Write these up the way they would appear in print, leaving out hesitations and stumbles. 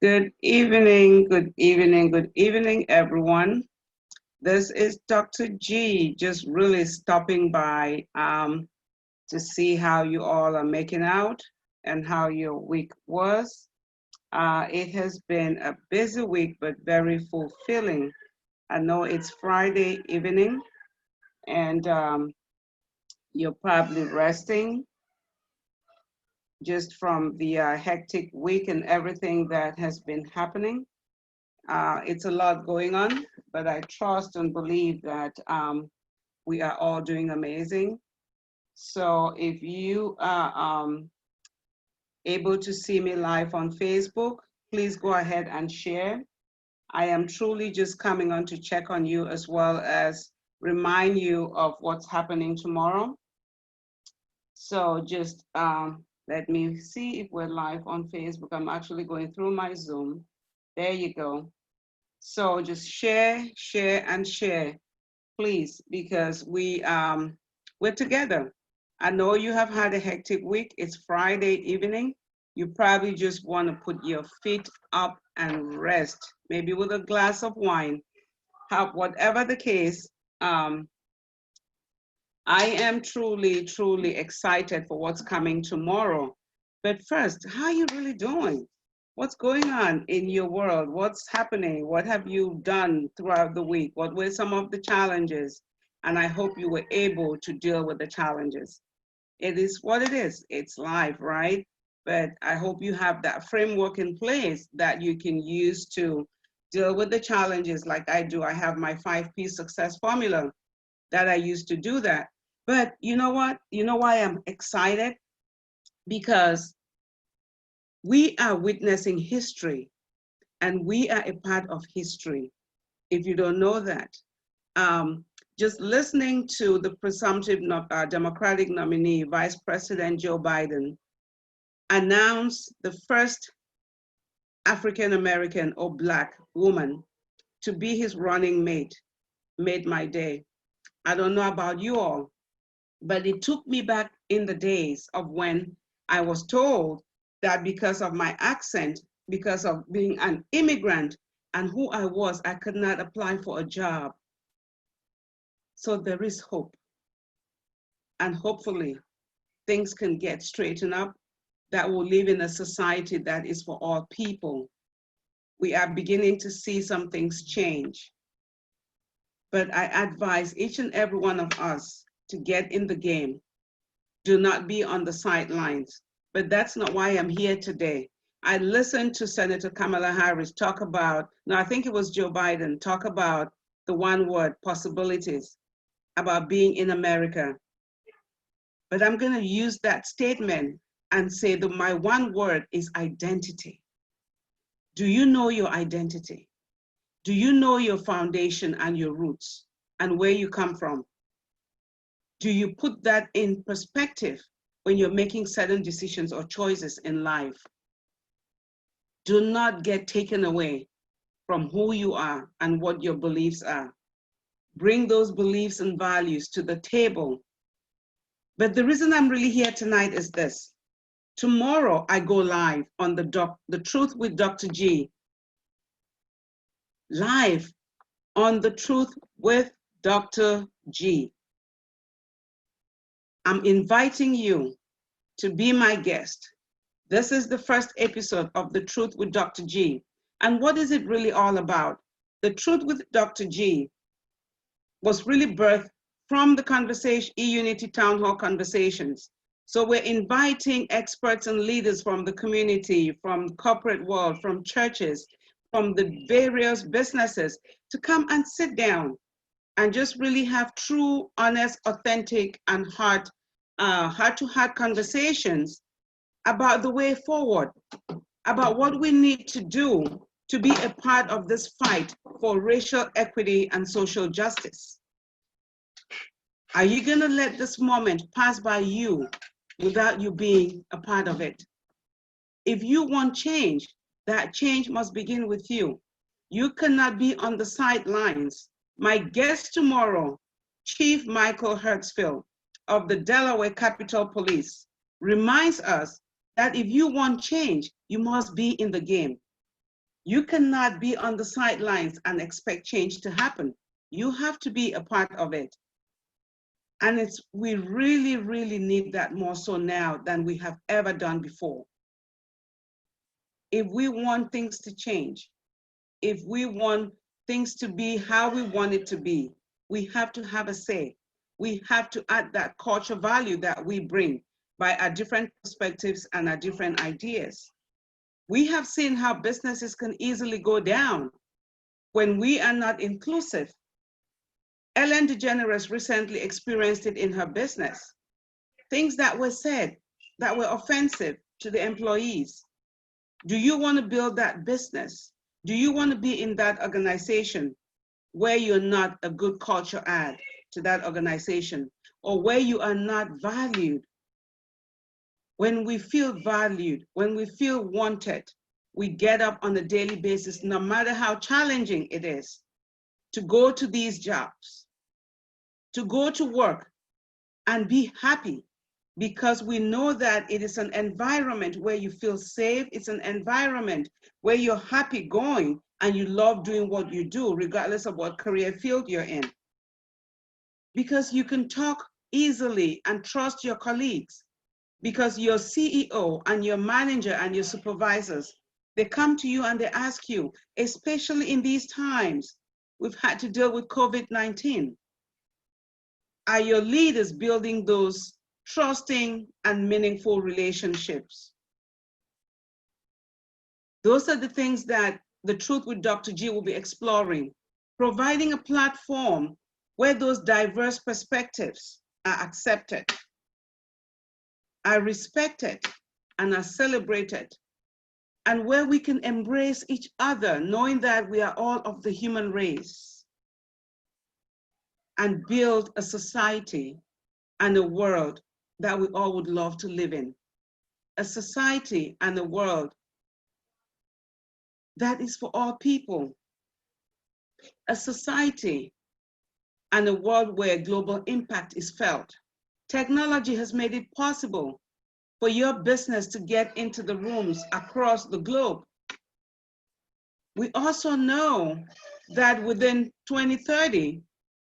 Good evening, everyone. This is Dr. G, just really stopping by to see how you all are making out and how your week was. It has been a busy week, but very fulfilling. I know it's Friday evening and you're probably resting just from the hectic week and everything that has been happening. It's a lot going on, but I trust and believe that we are all doing amazing. So if you are able to see me live on Facebook, please go ahead and share. I am truly just coming on to check on you as well as remind you of what's happening tomorrow. So just let me see if we're live on Facebook. I'm actually going through my Zoom. There you go. So just share, share, and share, please, because we're together. I know you have had a hectic week. It's Friday evening. You probably just want to put your feet up and rest, maybe with a glass of wine. Whatever the case, I am truly, truly excited for what's coming tomorrow. But first, how are you really doing? What's going on in your world? What's happening? What have you done throughout the week? What were some of the challenges? And I hope you were able to deal with the challenges. It is what it is. It's life, right? But I hope you have that framework in place that you can use to deal with the challenges like I do. I have my 5P success formula that I used to do that. But you know what? You know why I'm excited? Because we are witnessing history and we are a part of history. If you don't know that, just listening to the presumptive Democratic nominee, Vice President Joe Biden, announce the first African American or Black woman to be his running mate made my day. I don't know about you all, but it took me back in the days of when I was told that because of my accent, because of being an immigrant and who I was, I could not apply for a job. So there is hope. And hopefully things can get straightened up, that will live in a society that is for all people. We are beginning to see some things change. But I advise each and every one of us to get in the game. Do not be on the sidelines. But that's not why I'm here today. I listened to Senator Kamala Harris talk about, no, I think it was Joe Biden, talk about the one word possibilities, about being in America. But I'm going to use that statement and say that my one word is identity. Do you know your identity? Do you know your foundation and your roots and where you come from? Do you put that in perspective when you're making certain decisions or choices in life? Do not get taken away from who you are and what your beliefs are. Bring those beliefs and values to the table. But the reason I'm really here tonight is this. Tomorrow I go live on the Truth with Dr. G. Live on the Truth with Dr. G. I'm inviting you to be my guest. This is the first episode of The Truth with Dr. G. And what is it really all about? The Truth with Dr. G was really birthed from the conversation, eUnity Town Hall conversations. So we're inviting experts and leaders from the community, from the corporate world, from churches, from the various businesses to come and sit down and just really have true, honest, authentic, and heart-to-heart conversations about the way forward, about what we need to do to be a part of this fight for racial equity and social justice. Are you gonna let this moment pass by you without you being a part of it? If you want change, that change must begin with you. You cannot be on the sidelines. My guest tomorrow, Chief Michael Hertzfield of the Delaware Capitol Police, reminds us that if you want change, you must be in the game. You cannot be on the sidelines and expect change to happen. You have to be a part of it. And we really, really need that more so now than we have ever done before. If we want things to change, if we want things to be how we want it to be, we have to have a say. We have to add that culture value that we bring by our different perspectives and our different ideas. We have seen how businesses can easily go down when we are not inclusive. Ellen DeGeneres recently experienced it in her business. Things that were said that were offensive to the employees. Do you want to build that business? Do you want to be in that organization where you're not a good culture add to that organization, or where you are not valued? When we feel valued, when we feel wanted, we get up on a daily basis, no matter how challenging it is, to go to these jobs, to go to work and be happy, because we know that it is an environment where you feel safe. It's an environment where you're happy going and you love doing what you do, regardless of what career field you're in. Because you can talk easily and trust your colleagues, because your CEO and your manager and your supervisors, they come to you and they ask you, especially in these times, we've had to deal with COVID-19. Are your leaders building those trusting and meaningful relationships? Those are the things that the Truth with Dr. G will be exploring, providing a platform where those diverse perspectives are accepted, are respected, and are celebrated, and where we can embrace each other, knowing that we are all of the human race, and build a society and a world that we all would love to live in. A society and a world that is for all people. A society and a world where global impact is felt. Technology has made it possible for your business to get into the rooms across the globe. We also know that within 2030,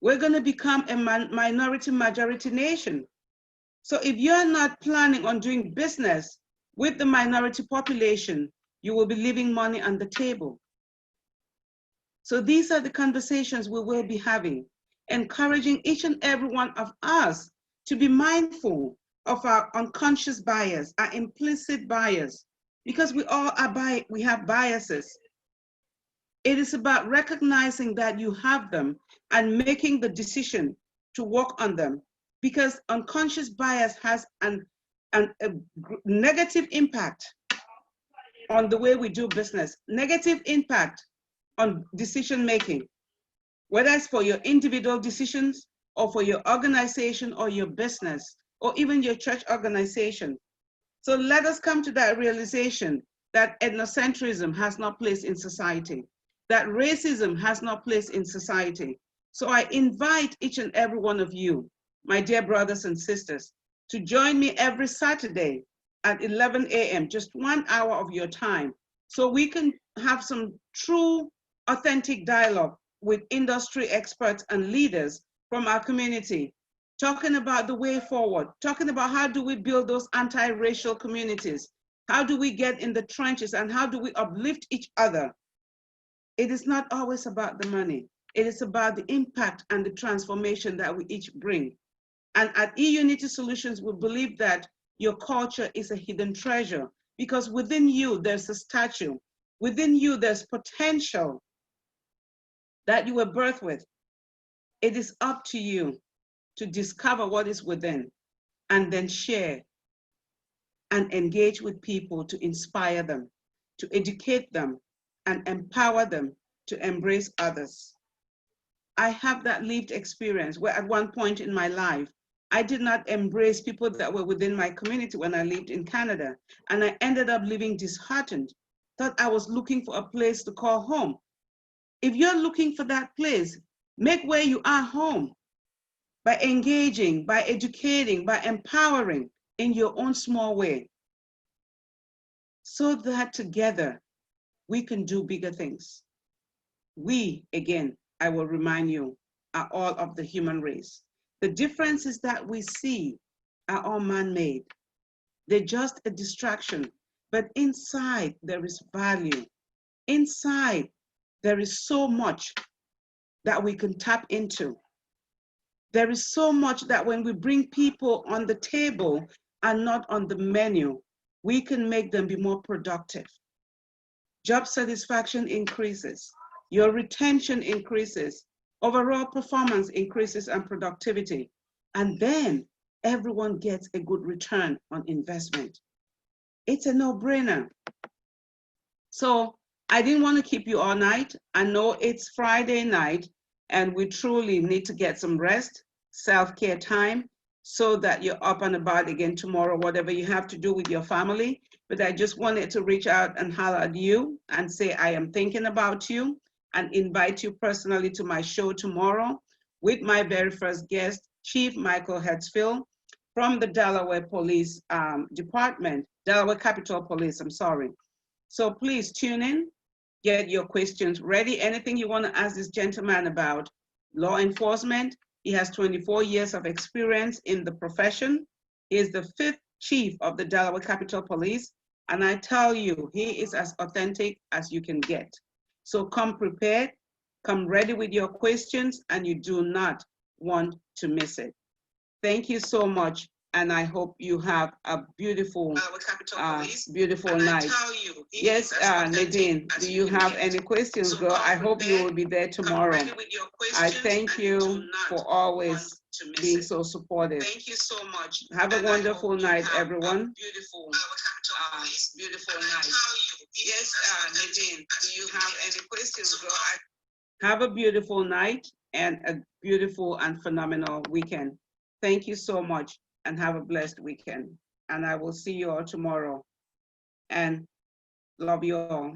we're going to become a minority majority nation. So if you're not planning on doing business with the minority population, you will be leaving money on the table. So these are the conversations we will be having, encouraging each and every one of us to be mindful of our unconscious bias, our implicit bias, because we all are we have biases. It is about recognizing that you have them and making the decision to work on them, because unconscious bias has a negative impact on the way we do business, negative impact on decision making, whether it's for your individual decisions or for your organization or your business or even your church organization. So let us come to that realization that ethnocentrism has no place in society, that racism has no place in society. So I invite each and every one of you, my dear brothers and sisters, to join me every Saturday at 11 a.m., just 1 hour of your time, so we can have some true, authentic dialogue with industry experts and leaders from our community, talking about the way forward, talking about how do we build those anti-racial communities, how do we get in the trenches, and how do we uplift each other. It is not always about the money. It is about the impact and the transformation that we each bring. And at eUnity Solutions, we believe that your culture is a hidden treasure, because within you, there's a statue. Within you, there's potential that you were birthed with. It is up to you to discover what is within and then share and engage with people to inspire them, to educate them, and empower them to embrace others. I have that lived experience where at one point in my life, I did not embrace people that were within my community when I lived in Canada. And I ended up living disheartened, thought I was looking for a place to call home. If you're looking for that place, make where you are home by engaging, by educating, by empowering in your own small way, so that together we can do bigger things. We, again, I will remind you, are all of the human race. The difference is that we see are all man-made. They're just a distraction, but inside there is value. Inside there is so much that we can tap into. There is so much that when we bring people on the table and not on the menu, we can make them be more productive. Job satisfaction increases, your retention increases, overall performance increases and productivity. And then everyone gets a good return on investment. It's a no-brainer. So I didn't want to keep you all night. I know it's Friday night and we truly need to get some rest, self-care time, so that you're up and about again tomorrow, whatever you have to do with your family. But I just wanted to reach out and holler at you and say I am thinking about you and invite you personally to my show tomorrow with my very first guest, Chief Michael Hertzfield from the Delaware Police Department, Delaware Capitol Police, I'm sorry. So please tune in, get your questions ready. Anything you want to ask this gentleman about law enforcement. He has 24 years of experience in the profession. He is the 5th chief of the Delaware Capitol Police. And I tell you, he is as authentic as you can get. So come prepared, come ready with your questions, and you do not want to miss it. Thank you so much. And I hope you have a beautiful, beautiful night. Yes, Nadine, do you have any questions, girl? I hope you will be there tomorrow. I thank you for always being so supportive. Thank you so much. Have a wonderful night, everyone. Beautiful night. Yes, Nadine, do you have any questions, girl? Have a beautiful night and a beautiful and phenomenal weekend. Thank you so much and have a blessed weekend. And I will see you all tomorrow. And love you all.